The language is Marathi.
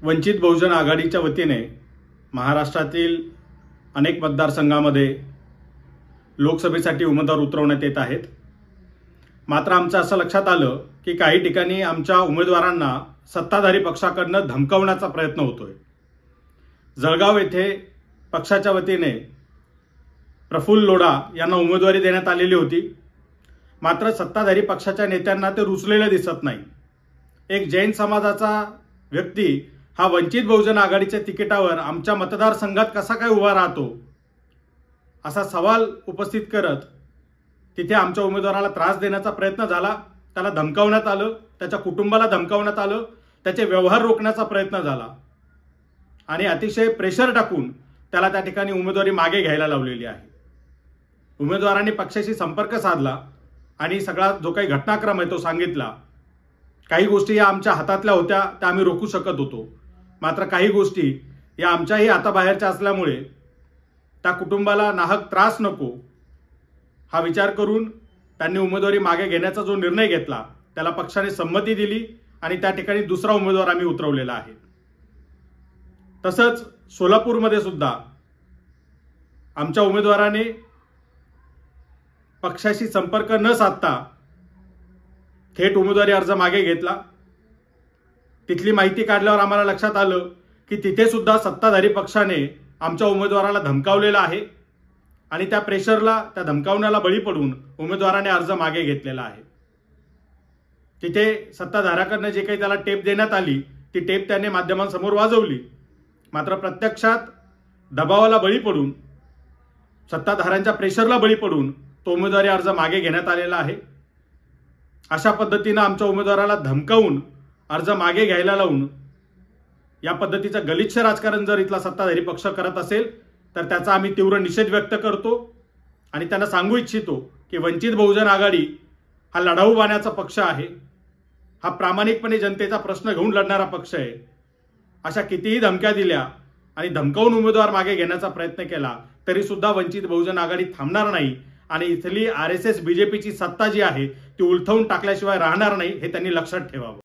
वंचित बहुजन आघाडीच्या वतीने महाराष्ट्रातील अनेक मतदारसंघामध्ये लोकसभेसाठी उमेदवार उतरवण्यात येत आहेत। मात्र आमचं असं लक्षात आलं की काही ठिकाणी आमच्या उमेदवारांना सत्ताधारी पक्षाकडून धमकावण्याचा प्रयत्न होतोय। जळगाव येथे पक्षाच्या वतीने प्रफुल्ल लोढा यांना उमेदवारी देण्यात आलेली होती, मात्र सत्ताधारी पक्षाच्या नेत्यांना ते रुचलेले दिसत नाही। एक जैन समाजाचा व्यक्ती हा वंचित बहुजन आघाडीच्या तिकिटावर आमच्या मतदारसंघात कसा काय उभा राहतो असा सवाल उपस्थित करत तिथे आमच्या उमेदवाराला त्रास देण्याचा प्रयत्न झाला, त्याला धमकावण्यात आलं, त्याच्या कुटुंबाला धमकावण्यात आलं, त्याचे व्यवहार रोखण्याचा प्रयत्न झाला आणि अतिशय प्रेशर टाकून त्याला त्या ठिकाणी उमेदवारी मागे घ्यायला लावलेली आहे। उमेदवारांनी पक्षाशी संपर्क साधला आणि सगळा जो काही घटनाक्रम आहे तो सांगितला। काही गोष्टी या आमच्या हातातल्या होत्या, त्या आम्ही रोखू शकत होतो, मात्र काही गोष्टी या आमच्याही हाताबाहेरच्या असल्यामुळे त्या कुटुंबाला नाहक त्रास नको हा विचार करून त्यांनी उमेदवारी मागे घेण्याचा जो निर्णय घेतला त्याला पक्षाने संमती दिली आणि त्या ठिकाणी दुसरा उमेदवार आम्ही उतरवलेला आहे। तसंच सोलापूरमध्ये सुद्धा आमच्या उमेदवाराने पक्षाशी संपर्क न साधता थेट उमेदवारी अर्ज मागे घेतला। तिथली माहिती काढल्यावर आम्हाला लक्षात आलं की तिथे सुद्धा सत्ताधारी पक्षाने आमच्या उमेदवाराला धमकावलेलं आहे आणि त्या प्रेशरला, त्या धमकावण्याला बळी पडून उमेदवाराने अर्ज मागे घेतलेला आहे। तिथे सत्ताधाऱ्याकडनं जे काही त्याला टेप देण्यात आली ती टेप त्याने माध्यमांसमोर वाजवली, मात्र प्रत्यक्षात दबावाला बळी पडून, सत्ताधाऱ्यांच्या प्रेशरला बळी पडून तो उमेदवारी अर्ज मागे घेण्यात आलेला आहे। अशा पद्धतीने आमच्या उमेदवाराला धमकावून अर्ज मागे घ्यायला लावून या पद्धतीचं गलिच्छ राजकारण जर इथला सत्ताधारी पक्ष करत असेल तर त्याचा आम्ही तीव्र निषेध व्यक्त करतो आणि त्यांना सांगू इच्छितो की वंचित बहुजन आघाडी हा लढाऊ बाण्याचा पक्ष आहे, हा प्रामाणिकपणे जनतेचा प्रश्न घेऊन लढणारा पक्ष आहे। अशा कितीही धमक्या दिल्या आणि धमकावून उमेदवार मागे घेण्याचा प्रयत्न केला तरी सुद्धा वंचित बहुजन आघाडी थांबणार नाही आणि इथली RSS BJPची सत्ता जी आहे ती उलथवून टाकल्याशिवाय राहणार नाही, हे त्यांनी लक्षात ठेवावं।